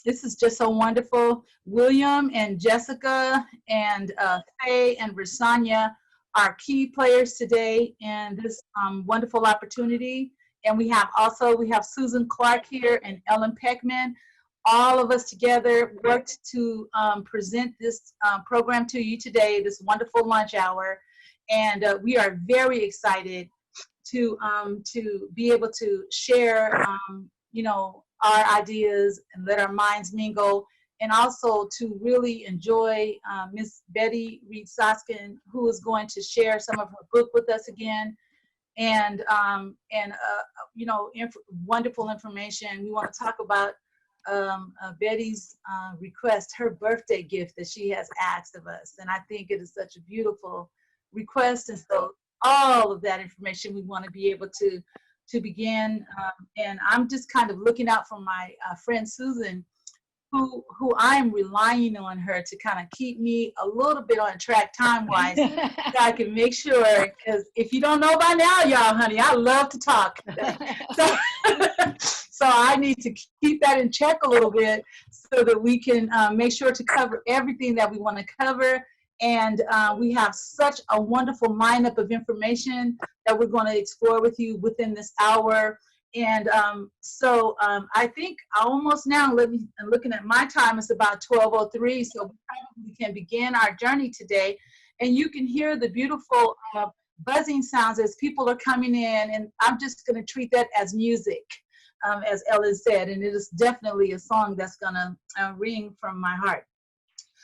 This is just so wonderful. William and Jessica and Faye and Rasanya are key players today in this wonderful opportunity. And we have Susan Clark here and Ellen Peckman. All of us together worked to present this program to you today, this wonderful lunch hour. And we are very excited to be able to share, our ideas and let our minds mingle, and also to really enjoy Miss Betty Reid Soskin, who is going to share some of her book with us again, and wonderful information. We want to talk about Betty's request, her birthday gift that she has asked of us, and I think it is such a beautiful request, and so all of that information we want to be able to begin. And I'm just kind of looking out for my friend Susan, who I'm relying on her to kind of keep me a little bit on track time-wise, so I can make sure, because if you don't know by now, y'all, honey, I love to talk. So, so I need to keep that in check a little bit so that we can make sure to cover everything that we want to cover. And we have such a wonderful lineup of information that we're going to explore with you within this hour. And so I think almost now, looking at my time, it's about 12:03, so we probably can begin our journey today. And you can hear the beautiful buzzing sounds as people are coming in, and I'm just going to treat that as music, as Ellen said, and it is definitely a song that's going to ring from my heart.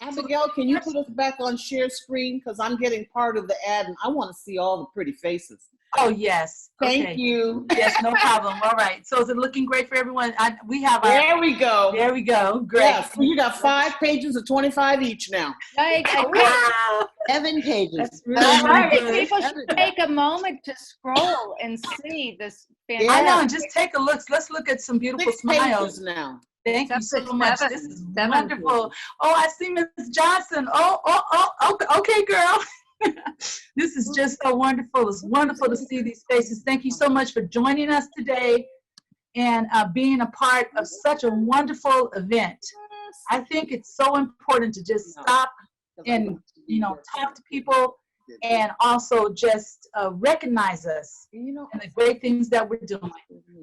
Abigail, can you put us back on share screen? Because I'm getting part of the ad and I want to see all the pretty faces. Oh, yes. Thank you. Yes, no problem. All right. So is it looking great for everyone? We have There we go. There we go. Great. Yes, you got 5 pages of 25 each now. Right. Wow. 7 pages. That's really good. People should take a moment to scroll and see this fantastic. I know. Just take a look. Let's look at some beautiful 6 smiles now. Thank you so much. This is wonderful. Pages. Oh, I see Ms. Johnson. Okay, girl. This is just so wonderful. It's wonderful to see these faces. Thank you so much for joining us today and being a part of such a wonderful event. I think it's so important to just stop and talk to people, and also just recognize us and the great things that we're doing.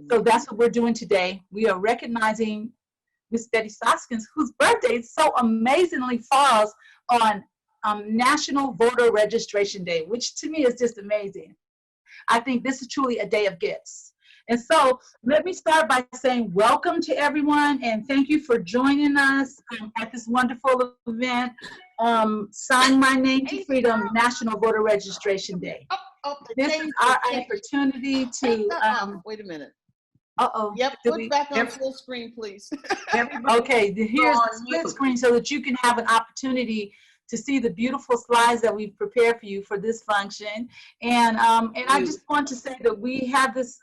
So that's what we're doing today. We are recognizing Miss Betty Soskin, whose birthday so amazingly falls on National Voter Registration Day, which to me is just amazing. I think this is truly a day of gifts. And so let me start by saying welcome to everyone, and thank you for joining us at this wonderful event, Sign My Name to Freedom, National Voter Registration Day. This is our opportunity to... wait a minute. Uh-oh. Yep, put back on full screen, please. Okay, here's the split screen so that you can have an opportunity to see the beautiful slides that we've prepared for you for this function. And I just want to say that we have this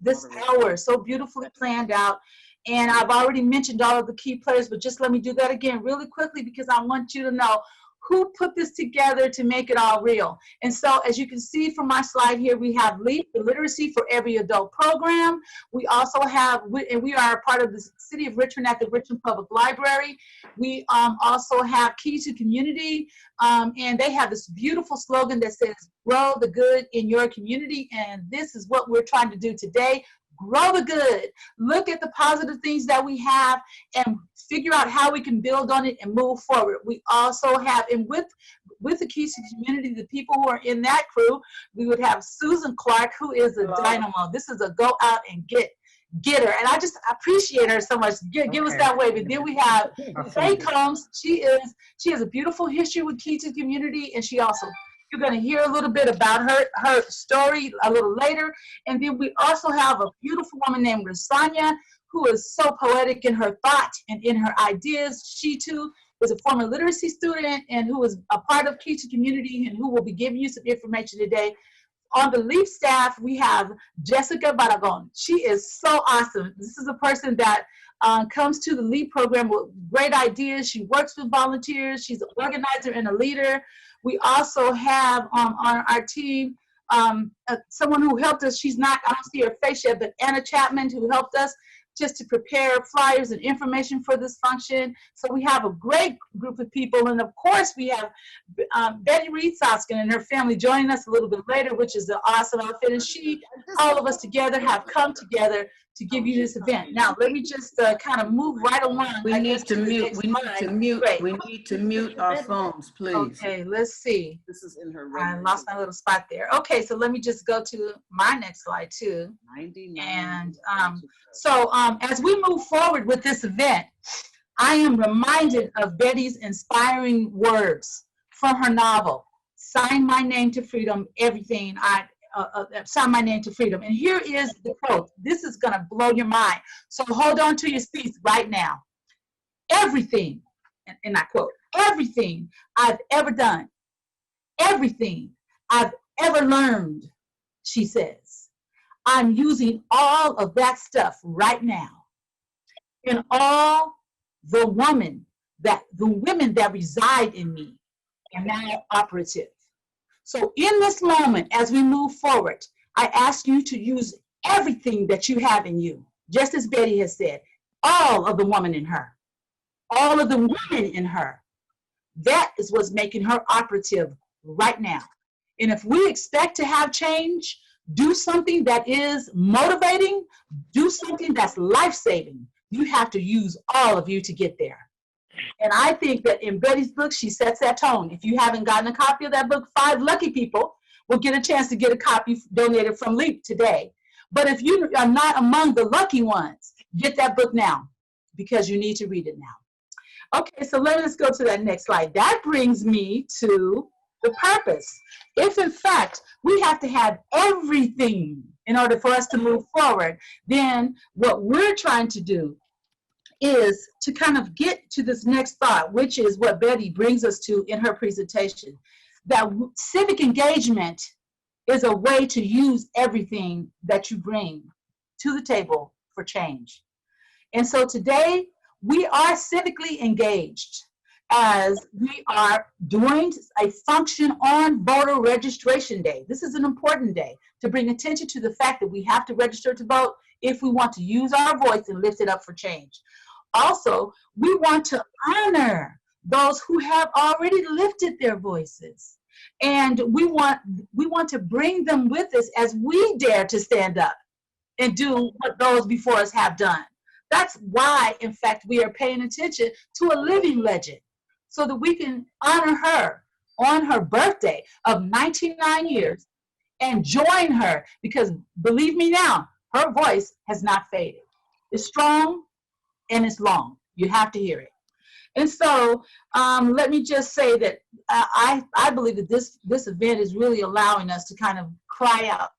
this hour so beautifully planned out. And I've already mentioned all of the key players, but just let me do that again really quickly, because I want you to know who put this together to make it all real. And so as you can see from my slide here, we have LEAP, the Literacy for Every Adult program. We also have, and we are a part of the City of Richmond at the Richmond Public Library. We also have Key to Community, and they have this beautiful slogan that says, grow the good in your community. And this is what we're trying to do today. Grow the good. Look at the positive things that we have and figure out how we can build on it and move forward. We also have, and with the Keys community, the people who are in that crew, we would have Susan Clark, who is a dynamo. This is a go out and get her. And I just appreciate her so much. Give us that wave. And then we have Faye Combs. She has a beautiful history with Key to Community, and she also, you're going to hear a little bit about her story a little later. And then we also have a beautiful woman named Rasanya, who is so poetic in her thought and in her ideas. She too was a former literacy student and who is a part of Key to Community and who will be giving you some information today. On the LEAP staff, we have Jessica Barragon. She is so awesome. This is a person that comes to the LEAP program with great ideas. She works with volunteers. She's an organizer and a leader. We also have on our team someone who helped us. She's not, I don't see her face yet, but Anna Chapman, who helped us just to prepare flyers and information for this function. So we have a great group of people. And of course, we have Betty Reid Soskin and her family joining us a little bit later, which is an awesome outfit. And all of us together have come together to give you this event. Now, let me just kind of move right along. We need to mute our phones, please. Okay, let's see. This is in her I lost my little spot there. Okay, so let me just go to my next slide too. 99. And so as we move forward with this event, I am reminded of Betty's inspiring words from her novel, Sign My Name to Freedom, Everything Sign My Name to Freedom. And here is the quote. This is gonna blow your mind. So hold on to your seats right now. Everything, and I quote, everything I've ever done, everything I've ever learned, she says, I'm using all of that stuff right now. And all the women that reside in me are now operative. So in this moment, as we move forward, I ask you to use everything that you have in you, just as Betty has said, all of the woman in her, all of the women in her. That is what's making her operative right now. And if we expect to have change, do something that is motivating, do something that's life-saving, you have to use all of you to get there. And I think that in Betty's book, she sets that tone. If you haven't gotten a copy of that book, 5 lucky people will get a chance to get a copy donated from LEAP today. But if you are not among the lucky ones, get that book now because you need to read it now. Okay, so let us go to that next slide. That brings me to the purpose. If in fact we have to have everything in order for us to move forward, then what we're trying to do is to kind of get to this next thought, which is what Betty brings us to in her presentation, that civic engagement is a way to use everything that you bring to the table for change. And so today we are civically engaged as we are doing a function on voter registration day. This is an important day to bring attention to the fact that we have to register to vote if we want to use our voice and lift it up for change. Also, we want to honor those who have already lifted their voices. And we want to bring them with us as we dare to stand up and do what those before us have done. That's why, in fact, we are paying attention to a living legend so that we can honor her on her birthday of 99 years and join her, because believe me now, her voice has not faded. It's strong and it's long. You have to hear it. And so let me just say that I believe that this event is really allowing us to kind of cry out,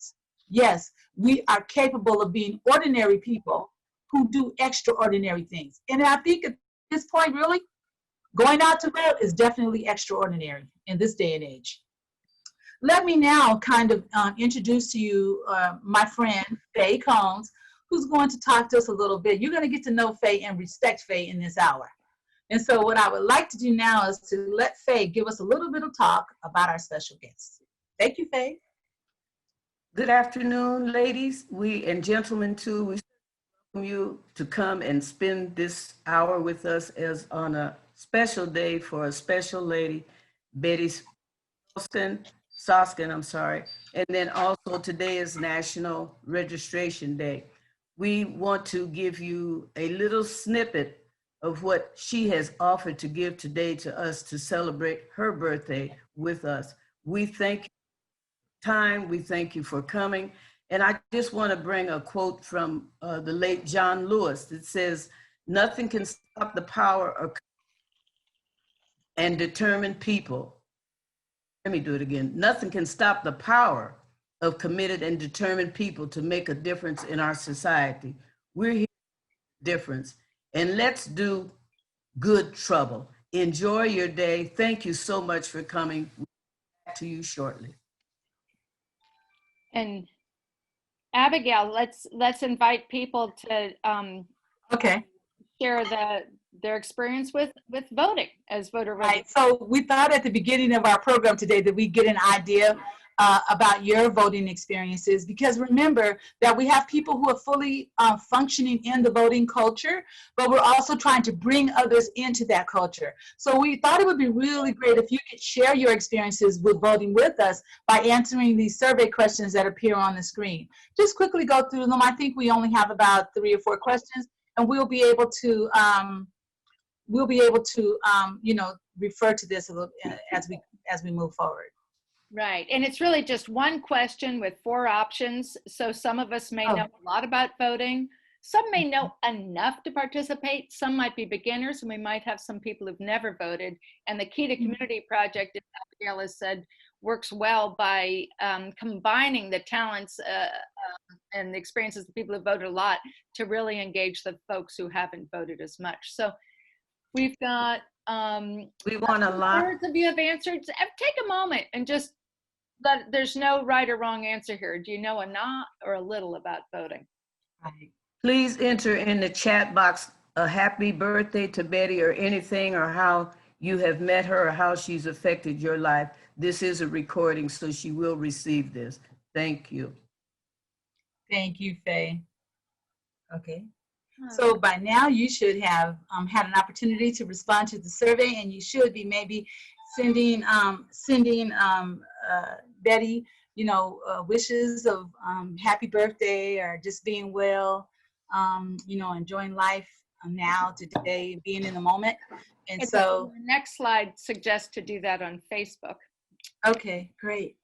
yes, we are capable of being ordinary people who do extraordinary things. And I think at this point, really, going out to vote is definitely extraordinary in this day and age. Let me now kind of introduce to you my friend, Faye Combs, who's going to talk to us a little bit. You're going to get to know Faye and respect Faye in this hour. And so what I would like to do now is to let Faye give us a little bit of talk about our special guests. Thank you, Faye. Good afternoon, ladies, and gentlemen too. We welcome you to come and spend this hour with us as on a special day for a special lady, Betty Soskin, I'm sorry. And then also today is National Registration Day. We want to give you a little snippet of what she has offered to give today to us to celebrate her birthday with us. We thank you for your time. We thank you for coming. And I just want to bring a quote from the late John Lewis that says, "Nothing can stop the power of and determined people." Let me do it again. Nothing can stop the power of committed and determined people to make a difference in our society. We're here to make a difference, and let's do good trouble. Enjoy your day. Thank you so much for coming. We'll be back to you shortly. And Abigail, let's invite people to Okay. share their experience with voting as voter registration. Right. So we thought at the beginning of our program today that we get an idea about your voting experiences, because remember that we have people who are fully functioning in the voting culture, but we're also trying to bring others into that culture. So we thought it would be really great if you could share your experiences with voting with us by answering these survey questions that appear on the screen. Just quickly go through them. I think we only have about 3 or 4 questions, and we'll be able to you know, refer to this a little as we move forward. Right. And it's really just one question with 4 options. So some of us may know a lot about voting. Some may know enough to participate. Some might be beginners, and we might have some people who've never voted. And the Key to Community Project, as Abigail has said, works well by combining the talents and the experiences of people who voted a lot to really engage the folks who haven't voted as much. So we've got we want a lot. Thirds of you have answered. Take a moment and just there's no right or wrong answer here. Do you know a lot or a little about voting? Right. Please enter in the chat box a happy birthday to Betty or anything, or how you have met her or how she's affected your life. This is a recording, so she will receive this. Thank you. Thank you, Faye. Okay. So by now you should have had an opportunity to respond to the survey, and you should be maybe sending Betty, you know, wishes of happy birthday, or just being well, you know, enjoying life now, today, being in the moment. And so the next slide suggests to do that on Facebook. Okay, great.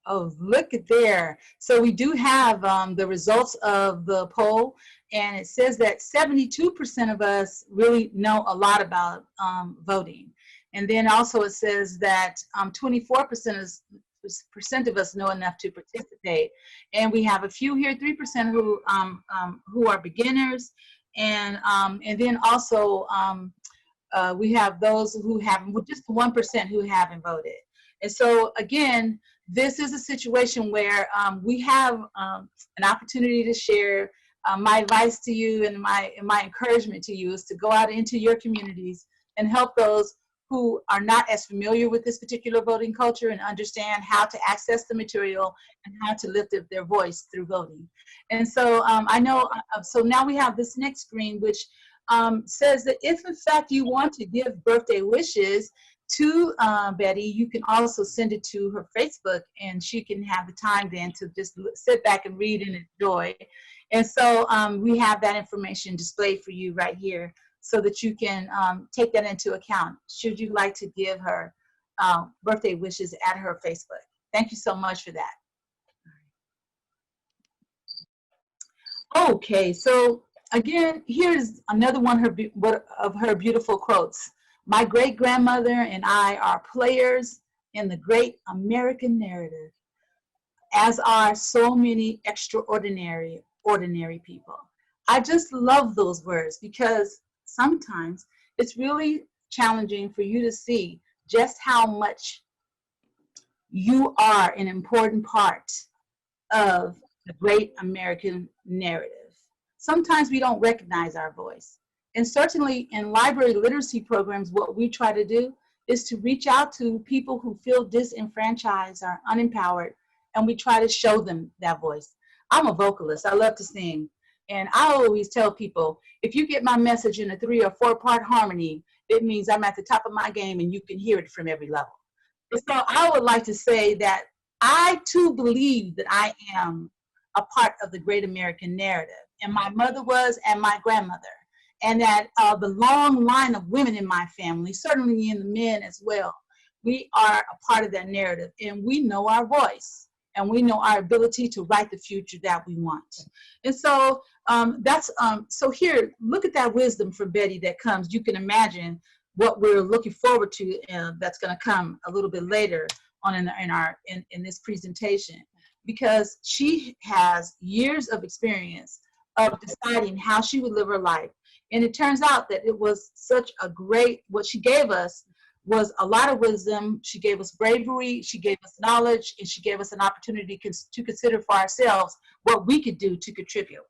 Oh, look at there. So we do have the results of the poll, and it says that 72% of us really know a lot about voting. And then also it says that 24% of us know enough to participate. And we have a few here, 3% who are beginners, and then also we have those who haven't, just 1% who haven't voted. And so again, this is a situation where we have an opportunity to share. My advice to you and my encouragement to you is to go out into your communities and help those who are not as familiar with this particular voting culture and understand how to access the material and how to lift up their voice through voting. And so I know, so now we have this next screen, which says that if in fact you want to give birthday wishes to Betty, you can also send it to her Facebook, and she can have the time then to just sit back and read and enjoy. And so we have that information displayed for you right here, so that you can take that into account should you like to give her birthday wishes at her Facebook. Thank you so much for that. Okay, so again, here's another one of her beautiful quotes. My great-grandmother and I are players in the great American narrative, as are so many extraordinary, ordinary people. I just love those words, because sometimes it's really challenging for you to see just how much you are an important part of the great American narrative. Sometimes we don't recognize our voice. And certainly in library literacy programs, what we try to do is to reach out to people who feel disenfranchised or unempowered, and we try to show them that voice. I'm a vocalist. I love to sing. And I always tell people, if you get my message in a 3 or 4 part harmony, it means I'm at the top of my game and you can hear it from every level. And so I would like to say that I too believe that I am a part of the great American narrative. And my mother was, and my grandmother. And that the long line of women in my family, certainly in the men as well, we are a part of that narrative, and we know our voice, and we know our ability to write the future that we want. And so so here, look at that wisdom from Betty that comes. You can imagine what we're looking forward to that's going to come a little bit later on in this presentation, because she has years of experience of deciding how she would live her life. And it turns out that it was such a great, what she gave us was a lot of wisdom. She gave us bravery, she gave us knowledge, and she gave us an opportunity to consider for ourselves what we could do to contribute.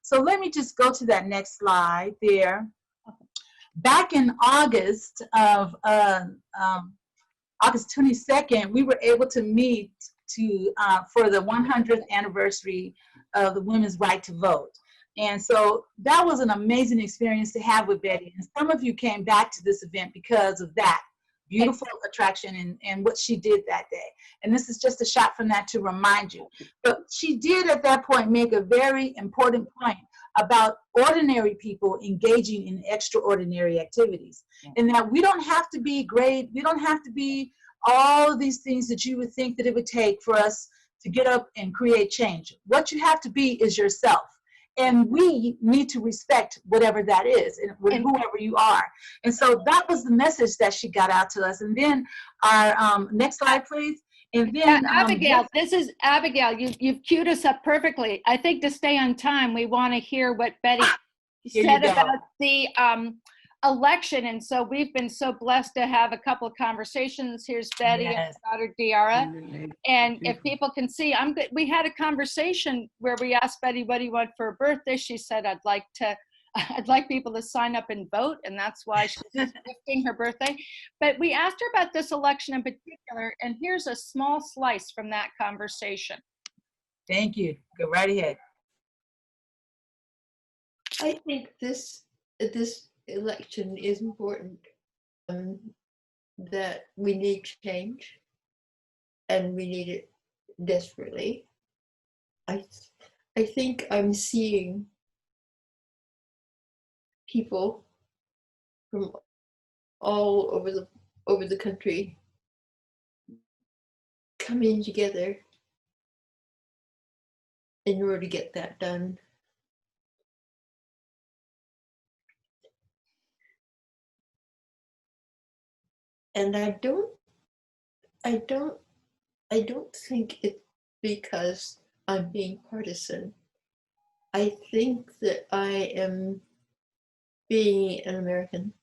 So let me just go to that next slide there. Back in August of August 22nd, we were able to meet for the 100th anniversary of the women's right to vote. And so that was an amazing experience to have with Betty. And some of you came back to this event because of that beautiful attraction and what she did that day. And this is just a shot from that to remind you. But she did at that point make a very important point about ordinary people engaging in extraordinary activities. And that we don't have to be great, we don't have to be all of these things that you would think that it would take for us to get up and create change. What you have to be is yourself. And we need to respect whatever that is and whoever you are. And so that was the message that she got out to us. And then our next slide, please. And then Abigail, this is Abigail. You've queued us up perfectly. I think to stay on time, we want to hear what Betty said about the election. And so we've been so blessed to have a couple of conversations. Here's Betty and daughter Diara. And if people can see, we had a conversation where we asked Betty, what do you want for her birthday? She said, I'd like people to sign up and vote, and that's why she's gifting her birthday. But we asked her about this election in particular, and here's a small slice from that conversation. Thank you. Go right ahead. I think this election is important, that we need change, and we need it desperately. I think I'm seeing people from all over the country coming together in order to get that done. And I don't think it's because I'm being partisan. I think that I am being an American.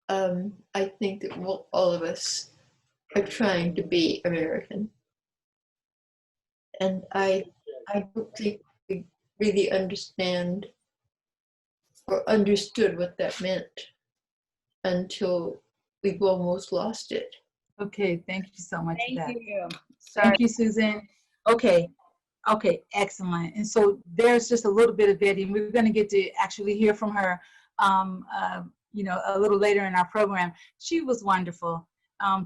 I think that all of us are trying to be American. And I don't think we really understand or understood what that meant until we've almost lost it. Okay, thank you so much for that. Thank you. Thank you, Susan. Okay, excellent. And so there's just a little bit of Betty, and we're going to get to actually hear from her, a little later in our program. She was wonderful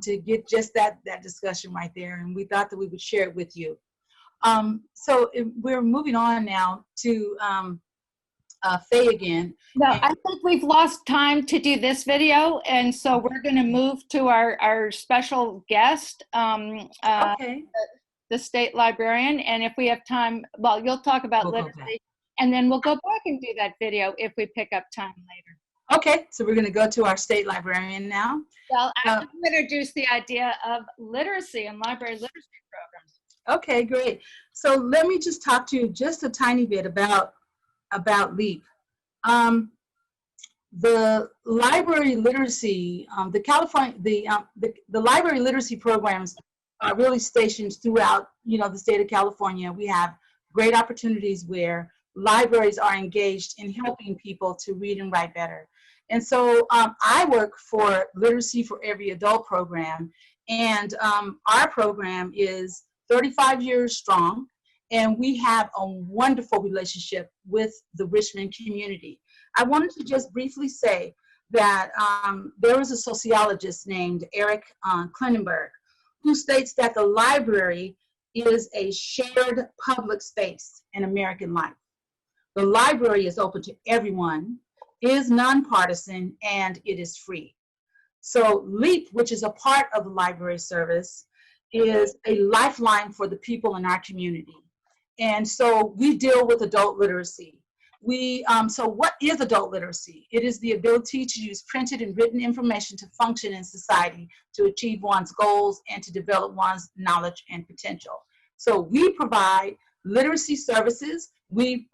to get just that discussion right there, and we thought that we would share it with you. So we're moving on now to Faye again. No, I think we've lost time to do this video, and so we're going to move to our special guest, the state librarian. And if we have time, well, you'll talk about literacy, and then we'll go back and do that video if we pick up time later. Okay, so we're going to go to our state librarian now. Well, I'm going to introduce the idea of literacy and library literacy programs. Okay, great. So let me just talk to you just a tiny bit about LEAP. The library literacy, the library literacy programs are really stationed throughout, the state of California. We have great opportunities where libraries are engaged in helping people to read and write better. And so I work for Literacy for Every Adult program, and our program is 35 years strong, and we have a wonderful relationship with the Richmond community. I wanted to just briefly say that there was a sociologist named Eric Klinenberg who states that the library is a shared public space in American life. The library is open to everyone, is nonpartisan, and it is free. So LEAP, which is a part of the library service, is a lifeline for the people in our community. And so we deal with adult literacy. So what is adult literacy? It is the ability to use printed and written information to function in society, to achieve one's goals, and to develop one's knowledge and potential. So we provide literacy services. We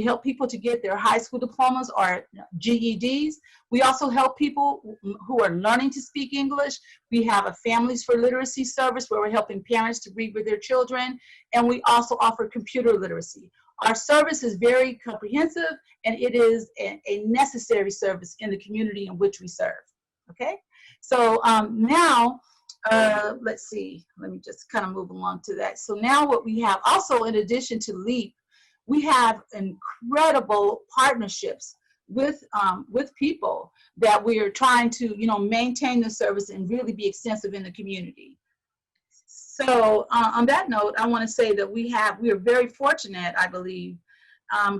help people to get their high school diplomas or GEDs. We also help people who are learning to speak English. We have a Families for Literacy service where we're helping parents to read with their children. And we also offer computer literacy. Our service is very comprehensive, and it is a necessary service in the community in which we serve, okay? So now, let's see, let me just kind of move along to that. So now what we have also, in addition to LEAP, we have incredible partnerships with people that we are trying to, you know, maintain the service and really be extensive in the community. So on that note, I want to say that we are very fortunate, I believe,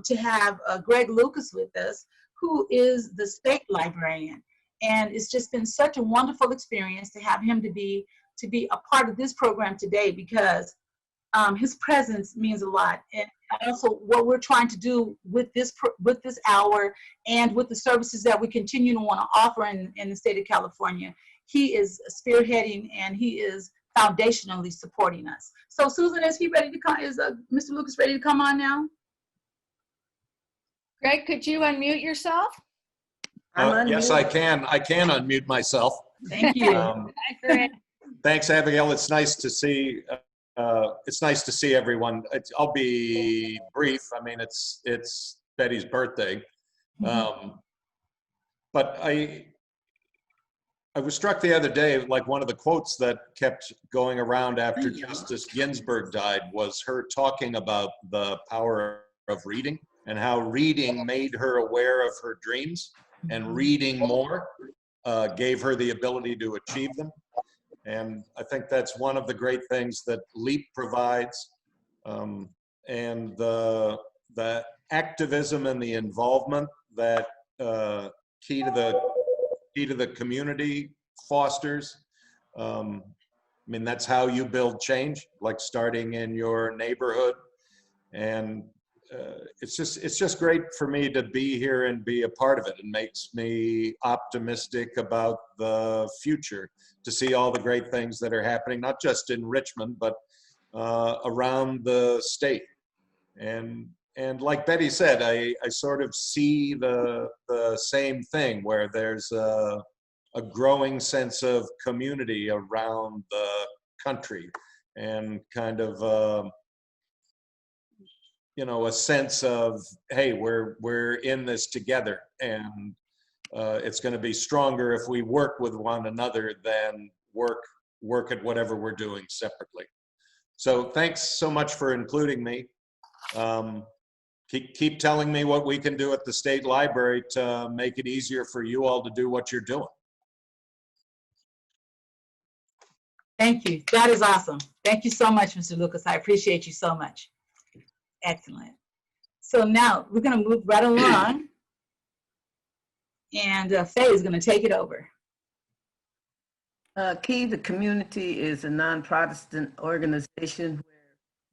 to have Greg Lucas with us, who is the state librarian. And it's just been such a wonderful experience to have him to be a part of this program today, because his presence means a lot. And also what we're trying to do with this hour and with the services that we continue to want to offer in the state of California, he is spearheading and he is foundationally supporting us. So Susan, is he ready to come? Is Mr. Lucas ready to come on now? Greg, could you unmute yourself? Yes, I can. I can unmute myself. Thank you. Thanks, Abigail. It's nice to see. It's nice to see everyone. I'll be brief. I mean, it's Betty's birthday, but I was struck the other day. Like, one of the quotes that kept going around after Justice Ginsburg died was her talking about the power of reading and how reading made her aware of her dreams, and reading more gave her the ability to achieve them. And I think that's one of the great things that LEAP provides. And the activism and the involvement that key to the community fosters. I mean, that's how you build change, like starting in your neighborhood. And it's just great for me to be here and be a part of it. It makes me optimistic about the future, to see all the great things that are happening, not just in Richmond, but around the state. And like Betty said, I sort of see the same thing, where there's a growing sense of community around the country, and kind of you know, a sense of, hey, we're in this together, and it's going to be stronger if we work with one another than work at whatever we're doing separately. So thanks so much for including me. Keep telling me what we can do at the State Library to make it easier for you all to do what you're doing. Thank you. That is awesome. Thank you so much, Mr. Lucas. I appreciate you so much. Excellent. So now we're going to move right along, and Faye is going to take it over. Key the Community is a non-Protestant organization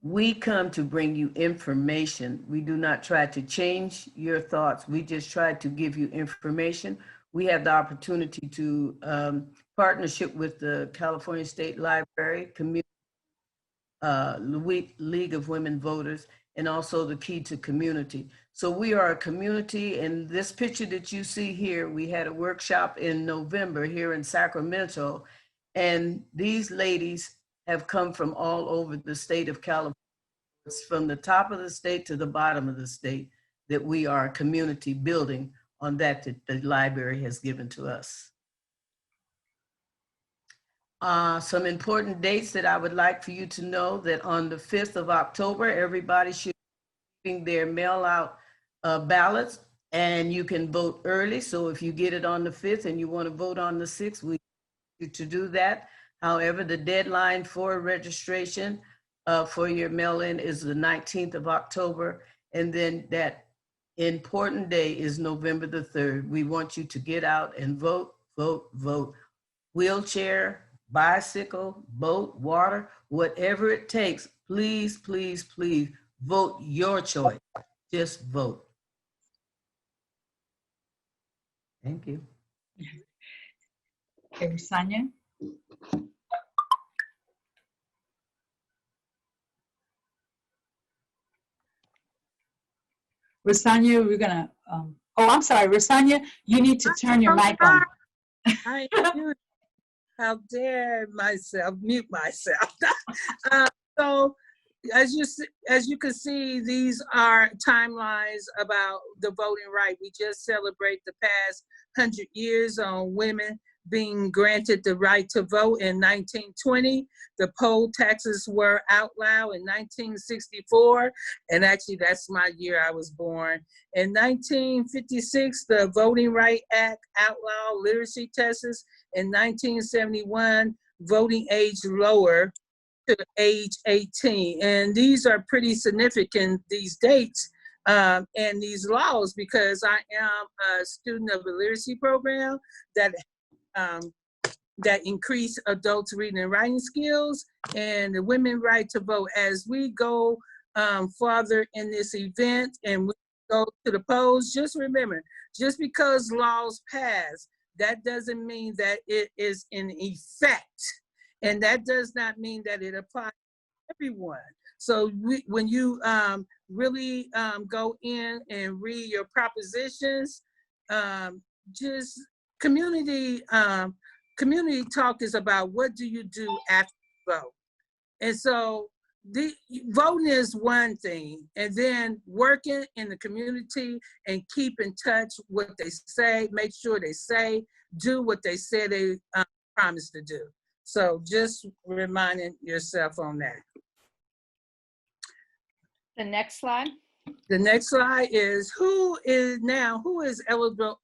where we come to bring you information. We do not try to change your thoughts. We just try to give you information. We have the opportunity to partnership with the California State Library, League of Women Voters, and also the Key to Community. So we are a community, and this picture that you see here, we had a workshop in November here in Sacramento, and these ladies have come from all over the state of California. It's from the top of the state to the bottom of the state that we are a community building on that the library has given to us. Some important dates that I would like for you to know: that on the 5th of October, everybody should be giving their mail-out ballots, and you can vote early. So if you get it on the 5th and you want to vote on the 6th, we want you to do that. However, the deadline for registration for your mail-in is the 19th of October, and then that important day is November the 3rd. We want you to get out and vote, vote, vote. Wheelchair, bicycle, boat, water, whatever it takes, please, please, please vote your choice. Just vote. Thank you. Okay, Rasanya. Rasanya, we're gonna, oh, I'm sorry, Rasanya, you need to turn your mic on. How dare myself mute myself. So as you can see, these are timelines about the voting right. We just celebrate the past 100 years on women being granted the right to vote in 1920. The poll taxes were outlawed in 1964, and actually that's my year I was born. In 1956, the Voting Rights Act outlawed literacy tests. In 1971, voting age lower to age 18. And these are pretty significant, these dates and these laws, because I am a student of a literacy program that increase adults' reading and writing skills, and the women's right to vote. As we go farther in this event and we go to the polls, just remember, just because laws pass, that doesn't mean that it is in effect. And that does not mean that it applies to everyone. So when you really go in and read your propositions, just community talk is about what do you do after you vote. And so the voting is one thing, and then working in the community and keep in touch what they say, make sure they say, do what they say they promised to do. So just reminding yourself on that. The next slide. The next slide is who is eligible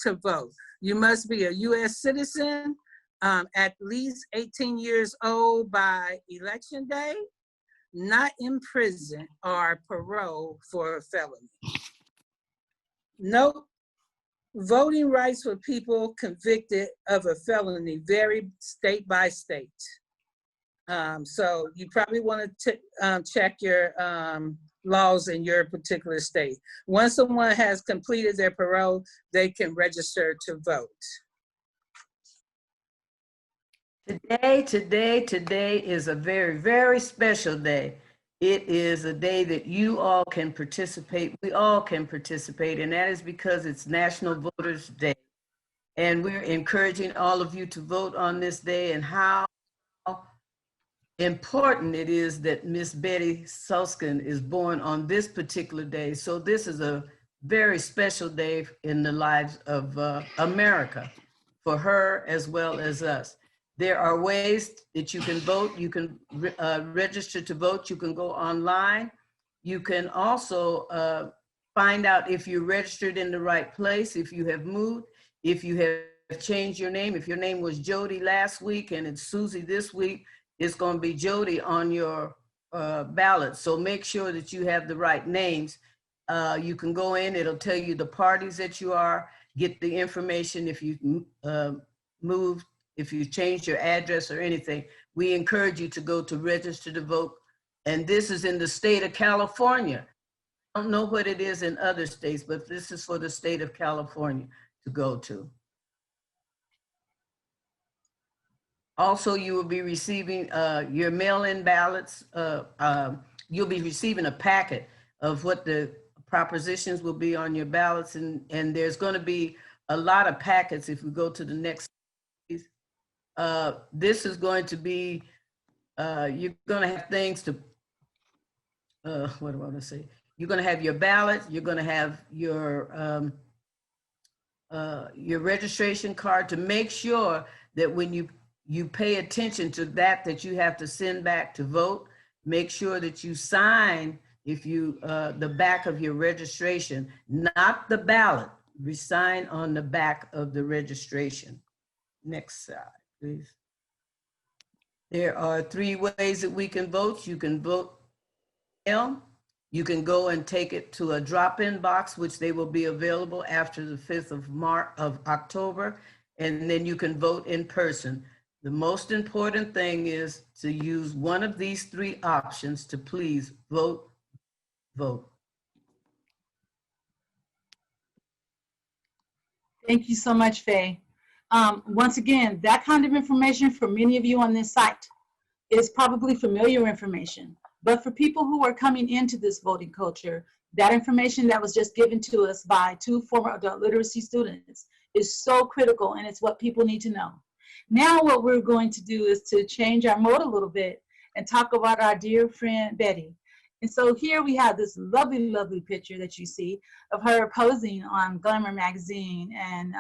to vote. You must be a U.S. citizen, at least 18 years old by election day, not in prison or parole for a felony. Note, voting rights for people convicted of a felony vary state by state. So you probably want to check your laws in your particular state. Once someone has completed their parole, they can register to vote. Today is a very, very special day. It is a day that you all can participate. We all can participate, and that is because it's National Voters Day. And we're encouraging all of you to vote on this day, and how important it is that Miss Betty Soskin is born on this particular day. So this is a very special day in the lives of America, for her as well as us. There are ways that you can vote. You can register to vote. You can go online. You can also find out if you're registered in the right place, if you have moved, if you have changed your name. If your name was Jody last week and it's Susie this week, it's going to be Jody on your ballot. So make sure that you have the right names. You can go in, it'll tell you the parties that you are, get the information if you moved, if you changed your address or anything. We encourage you to go to register to vote. And this is in the state of California. I don't know what it is in other states, but this is for the state of California to go to. Also, you will be receiving your mail-in ballots. You'll be receiving a packet of what the propositions will be on your ballots. And there's going to be a lot of packets if we go to the next. This is going to be, you're going to have things to, what do I want to say? You're going to have your ballot. You're going to have your registration card, to make sure that when you pay attention to that you have to send back to vote. Make sure that you sign the back of your registration, not the ballot. We sign on the back of the registration. Next slide, please. There are 3 ways that we can vote. You can vote mail. You can go and take it to a drop-in box, which they will be available after the 5th of October. And then you can vote in person. The most important thing is to use one of these 3 options to please vote. Thank you so much, Faye. Once again, that kind of information for many of you on this site is probably familiar information. But for people who are coming into this voting culture, that information that was just given to us by 2 former adult literacy students is so critical, and it's what people need to know. Now what we're going to do is to change our mode a little bit and talk about our dear friend Betty. And so here we have this lovely, lovely picture that you see of her posing on Glamour magazine, and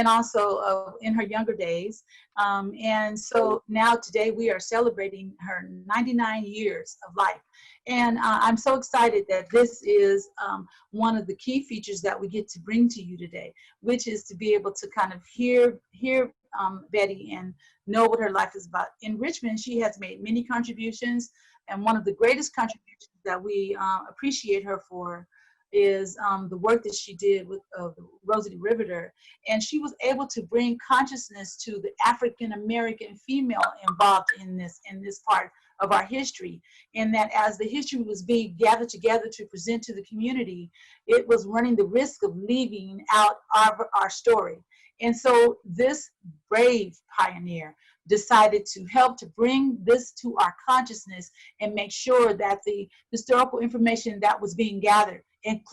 also in her younger days. And so now today we are celebrating her 99 years of life. And I'm so excited that this is one of the key features that we get to bring to you today, which is to be able to kind of hear Betty and know what her life is about. In Richmond, she has made many contributions, and one of the greatest contributions that we appreciate her for is the work that she did with Rosie the Riveter. And she was able to bring consciousness to the African American female involved in this part of our history. And that as the history was being gathered together to present to the community, it was running the risk of leaving out our story. And so this brave pioneer decided to help to bring this to our consciousness and make sure that the historical information that was being gathered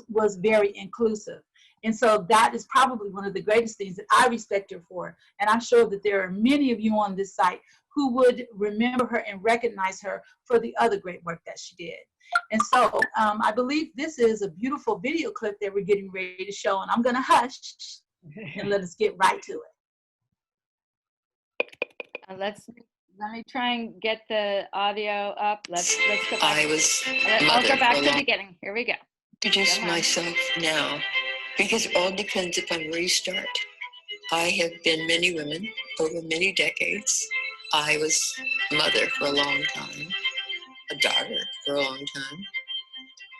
was very inclusive. And so that is probably one of the greatest things that I respect her for. And I'm sure that there are many of you on this site who would remember her and recognize her for the other great work that she did. And so I believe this is a beautiful video clip that we're getting ready to show, and I'm gonna hush and let us get right to it. Let me try and get the audio up. Let's go back. I'll go back to the beginning. Here we go. Introduce myself now, because it all depends upon where you start. I have been many women over many decades. I was a mother for a long time, a daughter for a long time.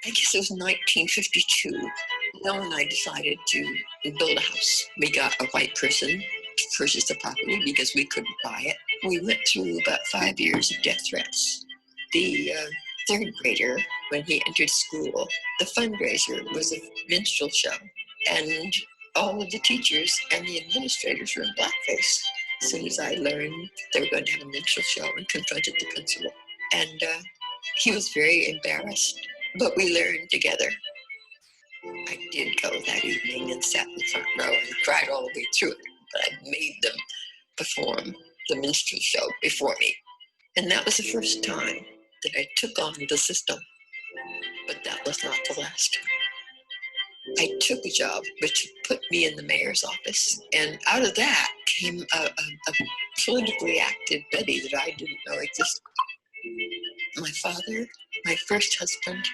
I guess it was 1952. Noah and I decided to build a house. We got a white person to purchase the property because we couldn't buy it. We went through about 5 years of death threats. The third grader, when he entered school, the fundraiser was a minstrel show, and all of the teachers and the administrators were in blackface. As soon as I learned they were going to have a minstrel show, and confronted the principal, and he was very embarrassed, but we learned together. I did go that evening and sat in the front row and cried all the way through it, but I made them perform the minstrel show before me. And that was the first time that I took on the system, but that was not the last time. I took a job which put me in the mayor's office, and out of that came a politically active Betty that I didn't know existed. My father, my first husband,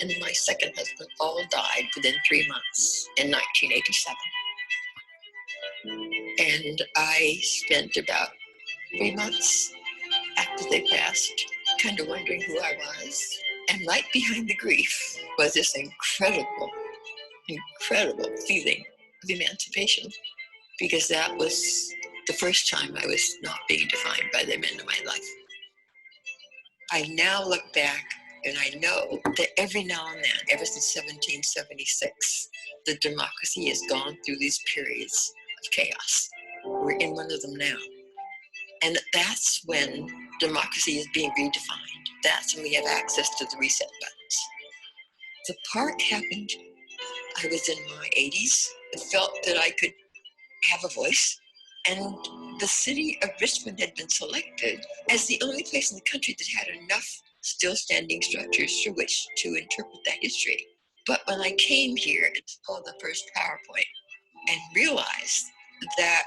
and my second husband all died within 3 months in 1987. And I spent about 3 months after they passed kind of wondering who I was. And right behind the grief was this incredible feeling of emancipation, because that was the first time I was not being defined by the men in my life. I now look back and I know that every now and then, ever since 1776, the democracy has gone through these periods of chaos. We're in one of them now. And that's when democracy is being redefined. That's when we have access to the reset buttons. The part happened, I was in my 80s. I felt that I could have a voice. And the city of Richmond had been selected as the only place in the country that had enough still standing structures through which to interpret that history. But when I came here and saw the first PowerPoint and realized that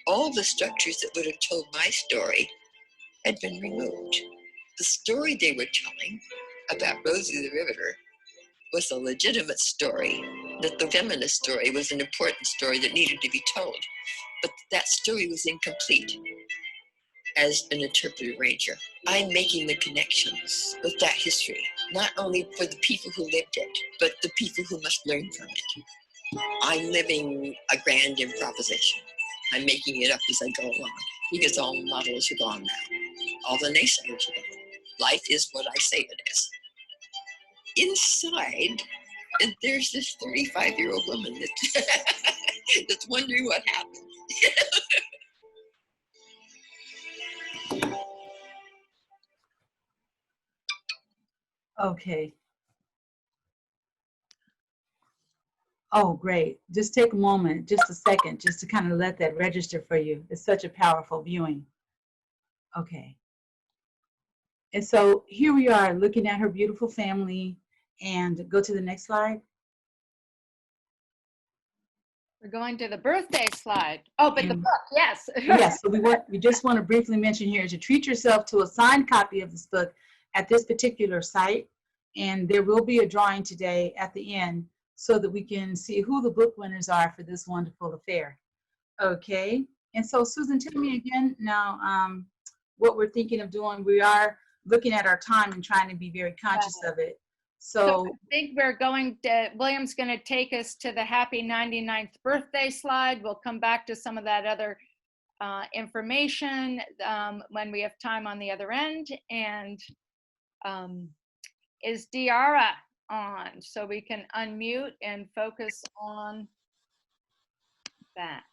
all the structures that would have told my story had been removed. The story they were telling about Rosie the Riveter was a legitimate story, that the feminist story was an important story that needed to be told. But that story was incomplete as an interpretive ranger. I'm making the connections with that history, not only for the people who lived it, but the people who must learn from it. I'm living a grand improvisation. I'm making it up as I go along, because all the models are gone now. All the naysayers are gone. Life is what I say it is. Inside, there's this 35-year-old woman that's wondering what happened. Okay. Oh, great. Just take a moment, just a second, just to kind of let that register for you. It's such a powerful viewing. Okay. And so here we are looking at her beautiful family. And go to the next slide. We're going to the birthday slide. Oh, but the And- book, yes. Yes, so we just want to briefly mention here to treat yourself to a signed copy of this book at this particular site. And there will be a drawing today at the end so that we can see who the book winners are for this wonderful affair. Okay, and so Susan, tell me again now what we're thinking of doing. We are looking at our time and trying to be very conscious of it. So I think we're going to, William's going to take us to the happy 99th birthday slide. We'll come back to some of that other information when we have time on the other end. And is Diara on? So we can unmute and focus on that.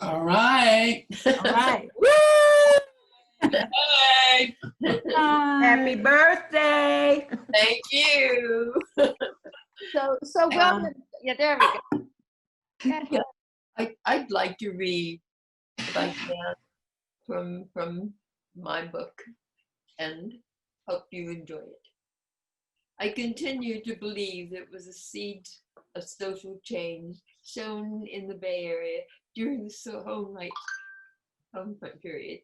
All right. All right. Hey. Happy birthday. Thank you. So welcome. Yeah, there we go. Yeah, I'd like to read, if I can, from my book and hope you enjoy it. I continue to believe that it was a seed of social change sown in the Bay Area during the homefront period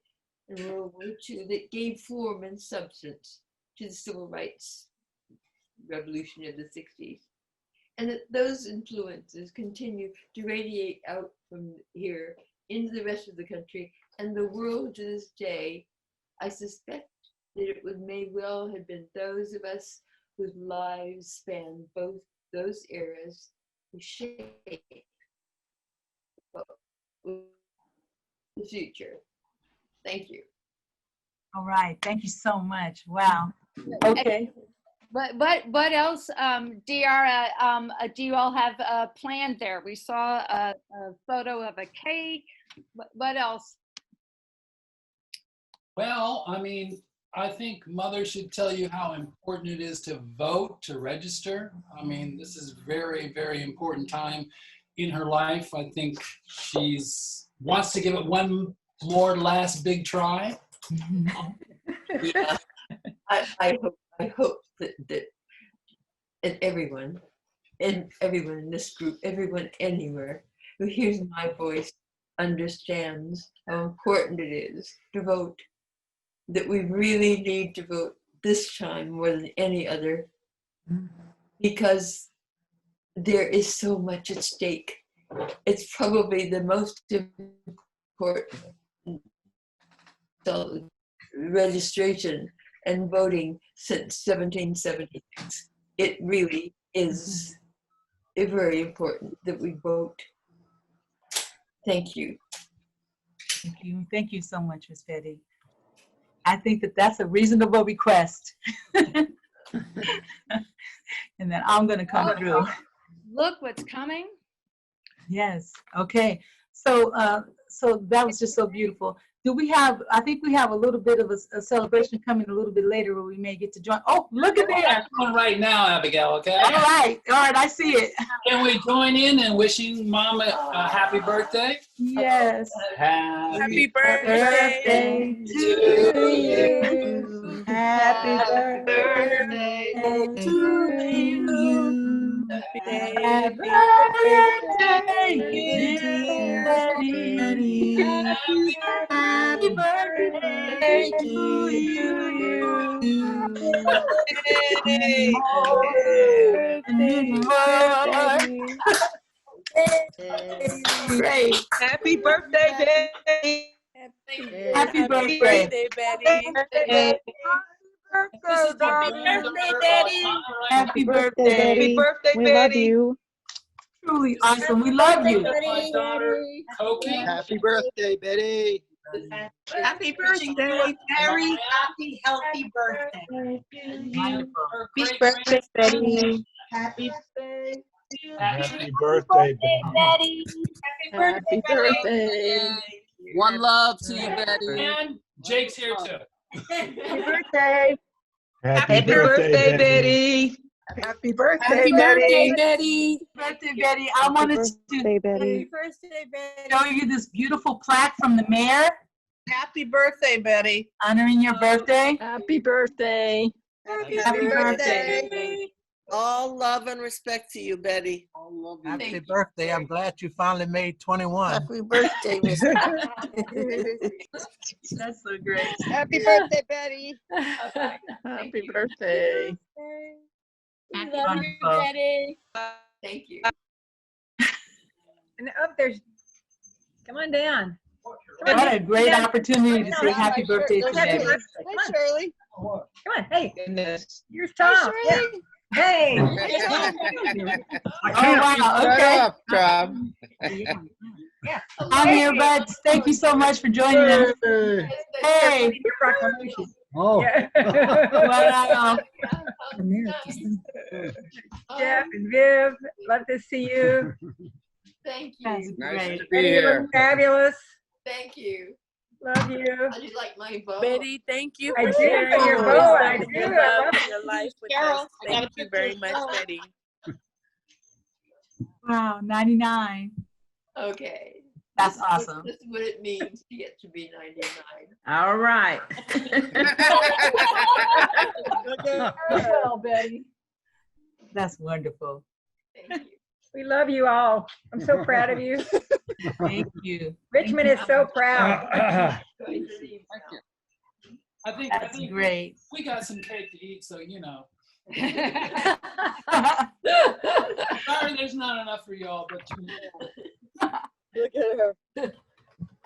in World War II that gave form and substance to the civil rights revolution of the 60s. And that those influences continue to radiate out from here into the rest of the country and the world to this day. I suspect that it may well have been those of us whose lives span both those eras who shape the future. Thank you. All right, thank you so much. Wow. Okay. What else, Diara, do you all have planned there? We saw a photo of a cake. What else? Well, I mean, I think Mother should tell you how important it is to vote, to register. I mean, this is very, very important time in her life. I think she's wants to give it one more last big try. Yeah, I hope that everyone in this group, everyone anywhere who hears my voice understands how important it is to vote, that we really need to vote this time more than any other, because there is so much at stake. It's probably the most important registration and voting since 1776. It really is very important that we vote. Thank you. Thank you. Thank you so much, Ms. Betty. I think that that's a reasonable request. And then I'm going to come through. Look what's coming. Yes. Okay. So, so that was just so beautiful. Do we have, I think we have a little bit of a celebration coming a little bit later where we may get to join. Oh, look at there. I'm going right now, Abigail, okay? All right. All right. I see it. Can we join in and wishing Mom a happy birthday? Yes. Happy Birthday to you. Happy birthday to you. Happy birthday, dear Betty. Happy birthday to you. Great. Happy birthday, Betty. Happy birthday, Betty. Happy birthday, Betty. Happy birthday. Happy birthday, We Betty. love you. Truly awesome. We love you. My daughter, Koki. Happy birthday, Betty. Happy birthday, very happy, healthy birthday. Wonderful. Happy birthday, Betty. Happy birthday. Happy birthday, Betty. Happy birthday. One love to you, Betty. And Jake's here too. Happy birthday. Happy birthday, Betty. Happy birthday, Happy birthday, Betty. Birthday, Betty. I wanted to birthday, Betty. show you this beautiful plaque from the mayor. Happy birthday, Betty. Honoring your birthday. Happy birthday. Happy birthday. All love and respect to you, Betty. Happy birthday. I'm glad you finally made 21. Happy birthday, Miss. That's so great. Happy birthday, Betty. Happy birthday. Love you, Wonderful. Betty. Thank you. And there's, come on down. What a great opportunity to say happy birthday to Happy Betty. birthday. Hi, Shirley. Come on, hey, Goodness. here's Tom. Yeah. Shirley. Hey. Oh, wow, okay. up, Tom. Yeah. I'm here, but thank you so much for joining us. Hey. Your proclamation. Oh. Yeah. Wow. Jeff and Viv, love to see you. Thank That's you. Nice great. to be Betty, you here. look fabulous. Thank you. Love you. How do you like my bow? Betty, thank you I for do, sharing your your bow, I wisdom, do, your I love, love and your life with Carol, us. I got a Thank you picture very of much, Carol. Betty. Wow, 99. Okay. That's This awesome. is what it means to get to be 99. All right. Well, Betty. That's wonderful. Thank you. We love you all. I'm so proud of you. Thank you. Richmond is so proud. I think That's great. we got some cake to eat, so you know. Sorry, there's not enough for y'all, but you know. Look at her.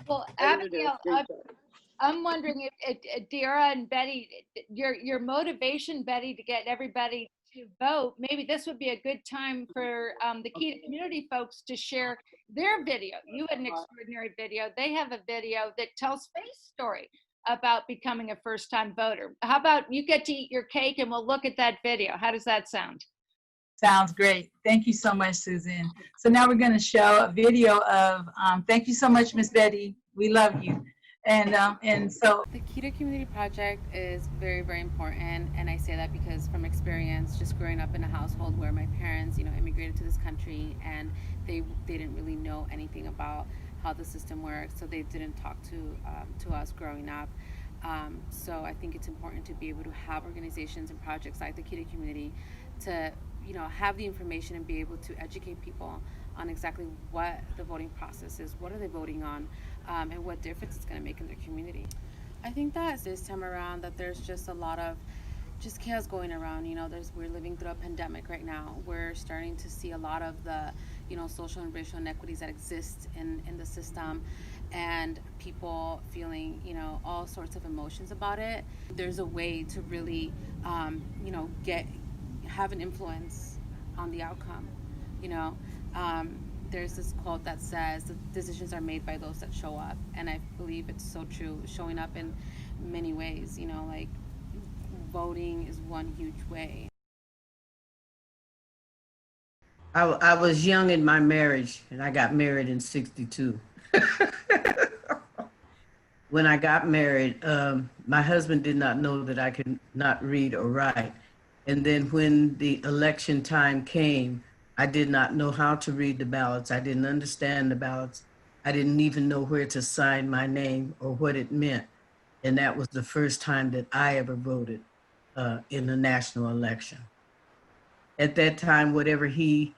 Well, Everybody does Abigail, a great job. I'm wondering if Dara and Betty, your motivation, Betty, to get everybody to vote, maybe this would be a good time for the Key to Community folks to share their video. You had an extraordinary video. They have a video that tells Faith's story about becoming a first-time voter. How about you get to eat your cake and we'll look at that video. How does that sound? Sounds great. Thank you so much, Susan. So now we're going to show a video of, thank you so much, Miss Betty. We love you. And so the Key to Community Project is very, very important, and I say that because from experience, just growing up in a household where my parents, immigrated to this country, and they didn't really know anything about how the system works, so they didn't talk to us growing up. So I think it's important to be able to have organizations and projects like the Key to Community to have the information and be able to educate people on exactly what the voting process is, what are they voting on, and what difference it's going to make in their community. I think that this time around that there's just a lot of chaos going around. We're living through a pandemic right now. We're starting to see a lot of the social and racial inequities that exist in the system, and people feeling all sorts of emotions about it. There's a way to really have an influence on the outcome. There's this quote that says the decisions are made by those that show up, and I believe it's so true. Showing up in many ways, like voting is one huge way. I was young in my marriage, and I got married in '62. When I got married, my husband did not know that I could not read or write. And then when the election time came, I did not know how to read the ballots. I didn't understand the ballots. I didn't even know where to sign my name or what it meant. And that was the first time that I ever voted in a national election. At that time, whatever he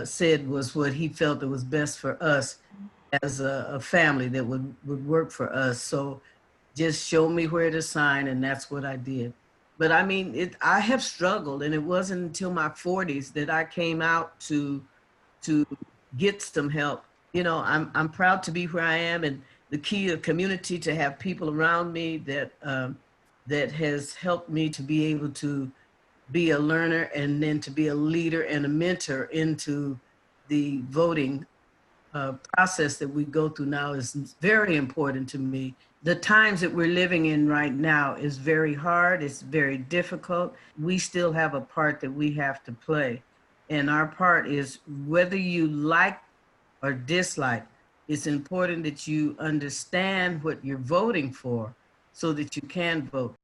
said was what he felt that was best for us as a family that would work for us. So just show me where to sign, and that's what I did. But I mean, I have struggled, and it wasn't until my 40s that I came out to get some help. I'm proud to be where I am, and the Key to Community, to have people around me that has helped me to be able to be a learner and then to be a leader and a mentor into the voting process that we go through now is very important to me. The times that we're living in right now is very hard. It's very difficult. We still have a part that we have to play. And our part is, whether you like or dislike, it's important that you understand what you're voting for so that you can vote.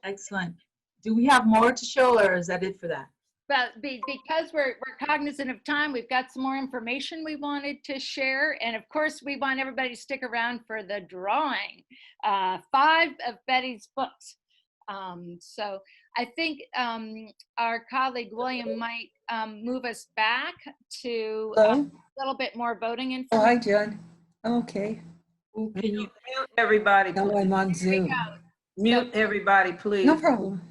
excellent. Do we have more to show, or is that it for that? But because we're cognizant of time, we've got some more information we wanted to share. And of course, we want everybody to stick around for the drawing. 5 of Betty's books. So I think our colleague William might move us back to a little bit more voting information. Oh, hi, John. Okay. Can you mute everybody? Now I'm on Zoom. Mute everybody, please. No problem.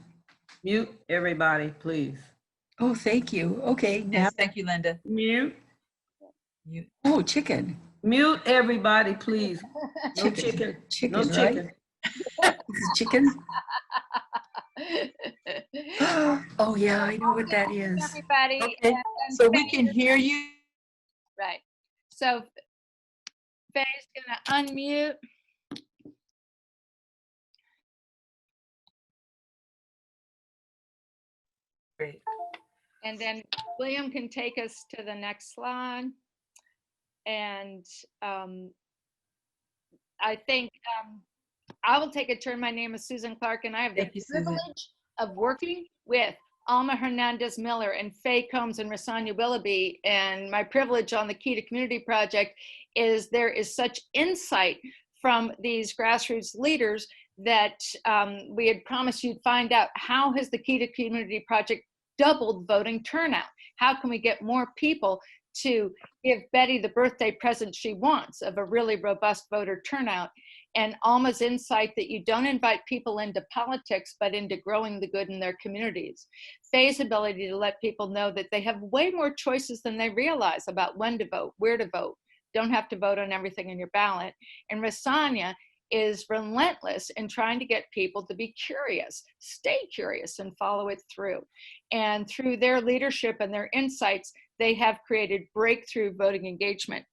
Mute everybody, please. Oh, thank you. Okay, now. Yes, thank you, Linda. Mute. Oh, chicken. Mute everybody, please. No chicken. Chicken, No chicken. Right? Chicken? Oh, yeah, I know what that is. Everybody. Okay, so we can hear you. Right. So Faye's gonna unmute. Great. And then William can take us to the next slide. And I think I will take a turn. My name is Susan Clark, and I have the privilege of working with Alma Hernandez Miller and Faye Combs and Rasanya Willoughby. And my privilege on the Key to Community Project is there is such insight from these grassroots leaders that we had promised you'd find out how has the Key to Community Project doubled voting turnout? How can we get more people to give Betty the birthday present she wants of a really robust voter turnout? And Alma's insight that you don't invite people into politics, but into growing the good in their communities. Faye's ability to let people know that they have way more choices than they realize about when to vote, where to vote. Don't have to vote on everything in your ballot. And Rasanya is relentless in trying to get people to be curious, stay curious, and follow it through. And through their leadership and their insights, they have created breakthrough voting engagement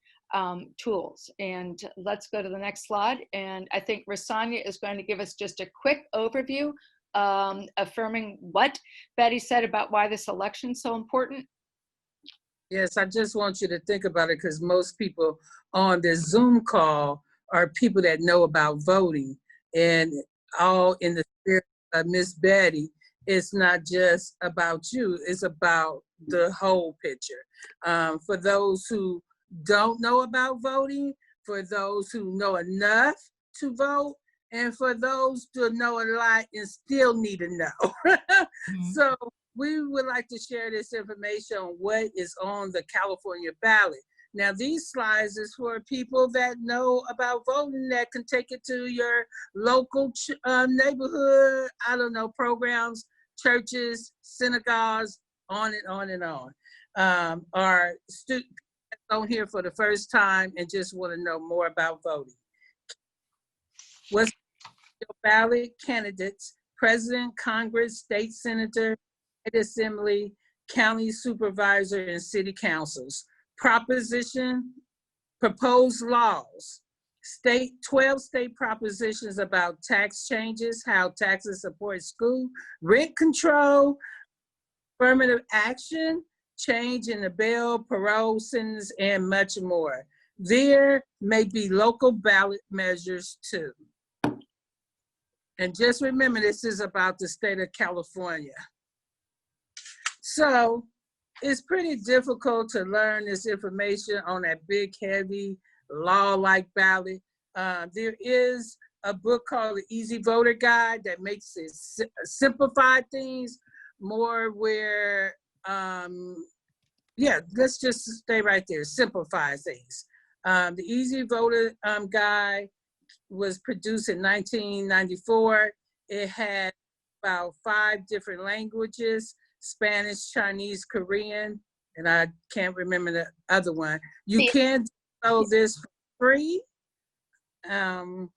tools. And let's go to the next slide. And I think Rasanya is going to give us just a quick overview, affirming what Betty said about why this election is so important. Yes, I just want you to think about it, because most people on this Zoom call are people that know about voting, and all in the spirit of Miss Betty, it's not just about you, it's about the whole picture. For those who don't know about voting, for those who know enough to vote, and for those who know a lot and still need to know. So we would like to share this information on what is on the California ballot. Now, these slides is for people that know about voting, that can take it to your local neighborhood, I don't know, programs, churches, synagogues, on and on and on. Our students on here for the first time and just want to know more about voting. What's your ballot candidates? President, Congress, state senator, state assembly, county supervisor, and city councils. Proposition, proposed laws. 12 state propositions about tax changes, how taxes support school, rent control, affirmative action, change in the bail, parole sentence, and much more. There may be local ballot measures too. And just remember, this is about the state of California. So it's pretty difficult to learn this information on that big, heavy, law-like ballot. There is a book called The Easy Voter Guide that makes it simplify things more where, yeah, let's just stay right there, simplify things. The Easy Voter Guide was produced in 1994. It had about 5 different languages: Spanish, Chinese, Korean, and I can't remember the other one. You can download this for free. And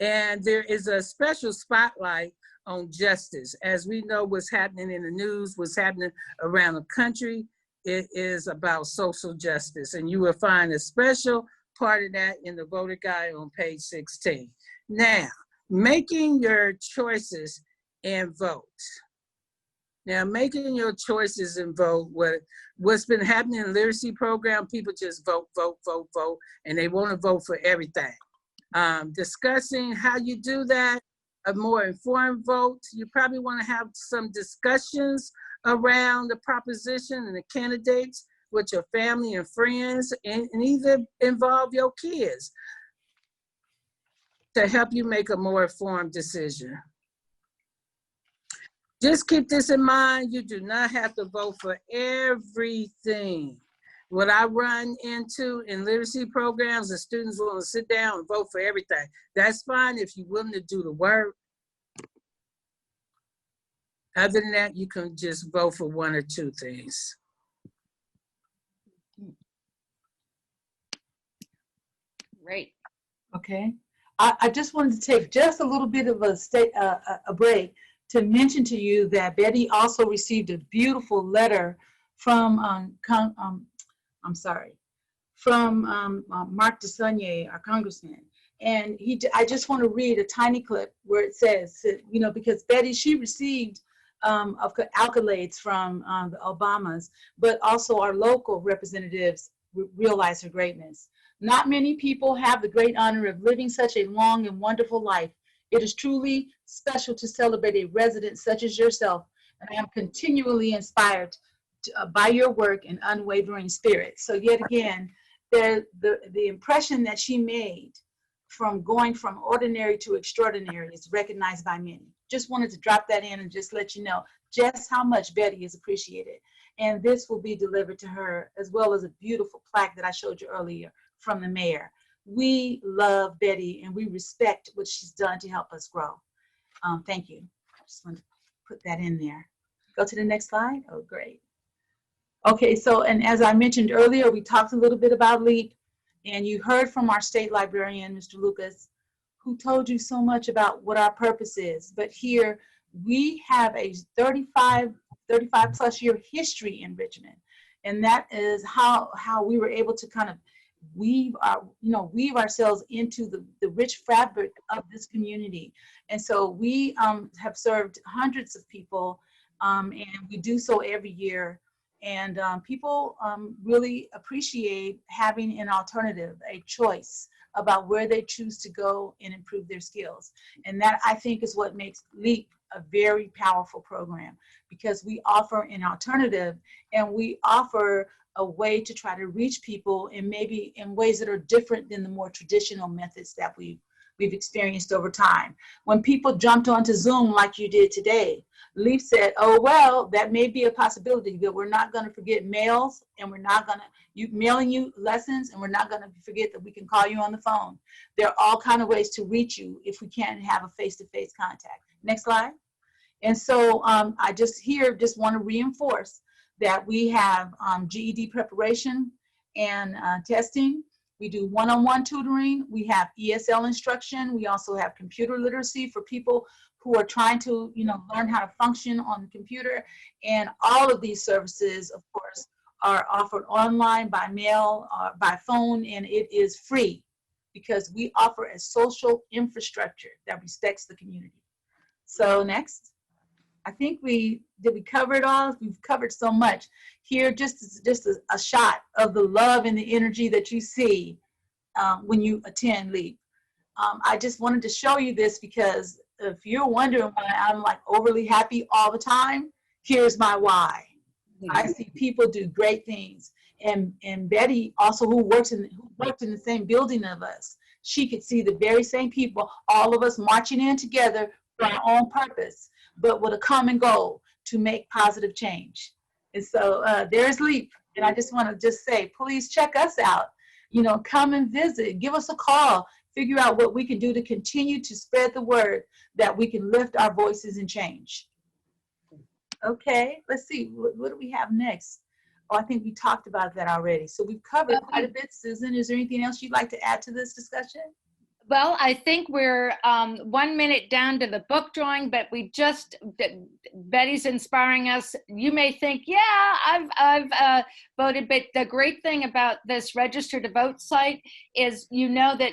there is a special spotlight on justice. As we know what's happening in the news, what's happening around the country, it is about social justice. And you will find a special part of that in the voter guide on page 16. Now, making your choices and vote. Now, making your choices and vote, what's been happening in the literacy program, people just vote, vote, vote, vote, and they want to vote for everything. Discussing how you do that, a more informed vote. You probably want to have some discussions around the proposition and the candidates with your family and friends, and even involve your kids to help you make a more informed decision. Just keep this in mind, you do not have to vote for everything. What I run into in literacy programs, the students want to sit down and vote for everything. That's fine if you're willing to do the work. Other than that, you can just vote for one or two things. Great. Okay. I just wanted to take just a little bit of a break to mention to you that Betty also received a beautiful letter from Mark DeSaulnier, our congressman. And I just want to read a tiny clip where it says, you know, because Betty, she received accolades from the Obamas, but also our local representatives realize her greatness. Not many people have the great honor of living such a long and wonderful life. It is truly special to celebrate a resident such as yourself, and I am continually inspired by your work and unwavering spirit. So yet again, the impression that she made from going from ordinary to extraordinary is recognized by many. Just wanted to drop that in and just let you know just how much Betty is appreciated. And this will be delivered to her, as well as a beautiful plaque that I showed you earlier from the mayor. We love Betty and we respect what she's done to help us grow. Thank you. I just wanted to put that in there. Go to the next slide. Oh, great. Okay, so, and as I mentioned earlier, we talked a little bit about LEAP, and you heard from our state librarian, Mr. Lucas, who told you so much about what our purpose is. But here we have a 35 plus year history in Richmond. And that is how we were able to kind of weave ourselves into the rich fabric of this community. And so we have served hundreds of people, and we do so every year. And people really appreciate having an alternative, a choice about where they choose to go and improve their skills. And that, I think, is what makes LEAP a very powerful program, because we offer an alternative and we offer a way to try to reach people and maybe in ways that are different than the more traditional methods that we've experienced over time. When people jumped onto Zoom like you did today, LEAP said, oh, well, that may be a possibility, but we're not going to forget mails, and we're not going to mailing you lessons, and we're not going to forget that we can call you on the phone. There are all kinds of ways to reach you if we can't have a face-to-face contact. Next slide. And so I just want to reinforce that we have GED preparation and testing. We do one-on-one tutoring. We have ESL instruction. We also have computer literacy for people who are trying to, learn how to function on the computer. And all of these services, of course, are offered online, by mail, by phone, and it is free because we offer a social infrastructure that respects the community. So next. I think we cover it all? We've covered so much. Here, just a shot of the love and the energy that you see when you attend LEAP. I just wanted to show you this because if you're wondering why I'm like overly happy all the time, here's my why. I see people do great things. And Betty also, who worked in the same building of us, she could see the very same people, all of us marching in together for our own purpose, but with a common goal to make positive change. And so there's LEAP. And I just want to say, please check us out. Come and visit, give us a call, figure out what we can do to continue to spread the word that we can lift our voices and change. Okay, let's see, what do we have next? Oh, I think we talked about that already. So we've covered quite a bit. Susan, is there anything else you'd like to add to this discussion? Well, I think we're 1 minute down to the book drawing, but Betty's inspiring us. You may think, yeah, I've voted, but the great thing about this register to vote site is, that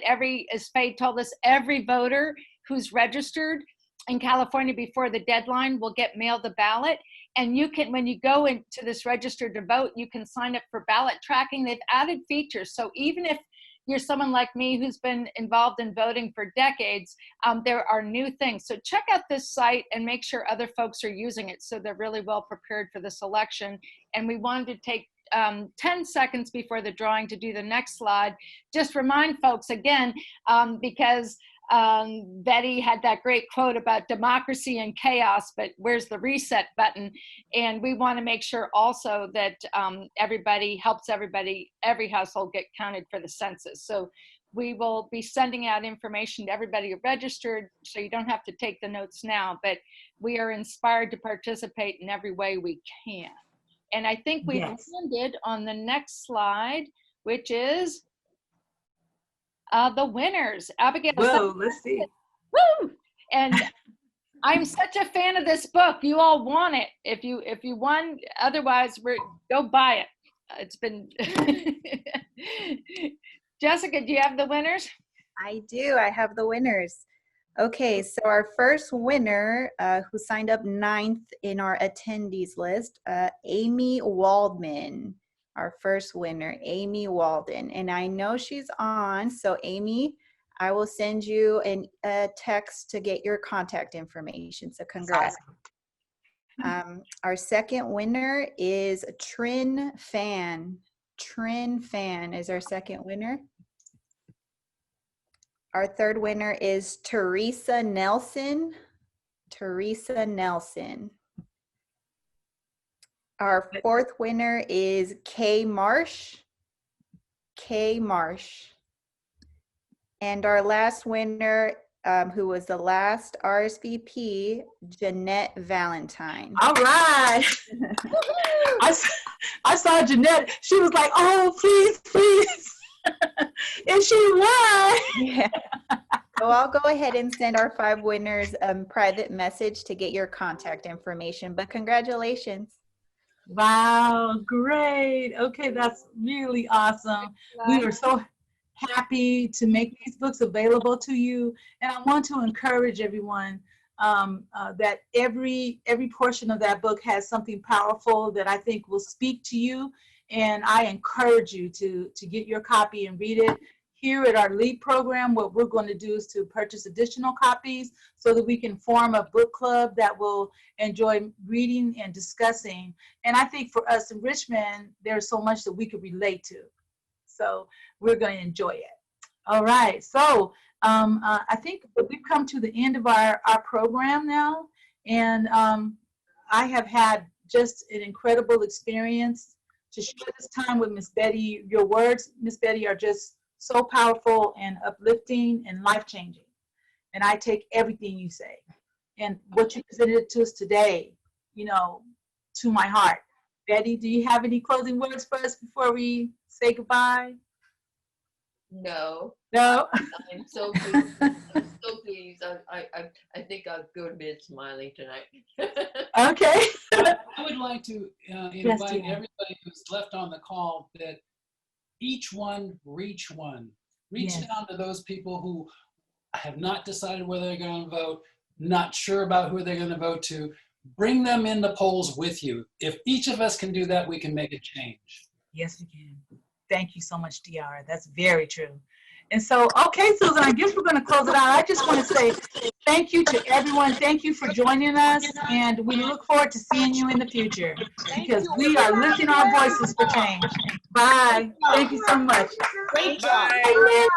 as Faye told us, every voter who's registered in California before the deadline will get mailed a ballot. And you can, when you go into this register to vote, you can sign up for ballot tracking. They've added features. So even if you're someone like me who's been involved in voting for decades, there are new things. So check out this site and make sure other folks are using it so they're really well prepared for this election. And we wanted to take 10 seconds before the drawing to do the next slide. Just remind folks again, because Betty had that great quote about democracy and chaos, but where's the reset button? And we want to make sure also that everybody helps every household get counted for the census. So we will be sending out information to everybody who registered, so you don't have to take the notes now, but we are inspired to participate in every way we can. And I think we've landed on the next slide, which is the winners. Abigail. Whoa, let's see. Woo! And I'm such a fan of this book. You all want it. If you won, otherwise go buy it. It's been Jessica, do you have the winners? I do. I have the winners. Okay, so our first winner, who signed up 9th in our attendees list, Amy Waldman. Our first winner, Amy Walden. And I know she's on, so Amy, I will send you a text to get your contact information, so congrats. Our second winner is Trin Fan. Trin Fan is our second winner. Our third winner is Teresa Nelson. Teresa Nelson. Our fourth winner is Kay Marsh. Kay Marsh. And our last winner, who was the last RSVP, Jeanette Valentine. All right. I saw Jeanette. She was like, oh, please, please. And she won. Yeah. So I'll go ahead and send our 5 winners a private message to get your contact information. But congratulations. Wow, great. Okay, that's really awesome. We are so happy to make these books available to you. And I want to encourage everyone that every portion of that book has something powerful that I think will speak to you. And I encourage you to get your copy and read it. Here at our LEAP program, what we're going to do is to purchase additional copies so that we can form a book club that will enjoy reading and discussing. And I think for us in Richmond, there's so much that we could relate to. So we're going to enjoy it. All right. So I think we've come to the end of our program now. And I have had just an incredible experience to share this time with Miss Betty. Your words, Miss Betty, are just so powerful and uplifting and life-changing. And I take everything you say. And what you presented to us today, you know, to my heart. Betty, do you have any closing words for us before we say goodbye? No. No? I'm so pleased. I'm so pleased. I think I'll go to bed smiling tonight. Okay. I would like to invite everybody who's left on the call that each one reach one. Reach down to those people who have not decided whether they're going to vote, not sure about who they're going to vote to. Bring them in the polls with you. If each of us can do that, we can make a change. Yes, we can. Thank you so much, Tiara. That's very true. And so, okay, Susan, I guess we're going to close it out. I just want to say thank you to everyone. Thank you for joining us. And we look forward to seeing you in the future because we are lifting our voices for change. Bye. Thank you so much. Great job. Bye.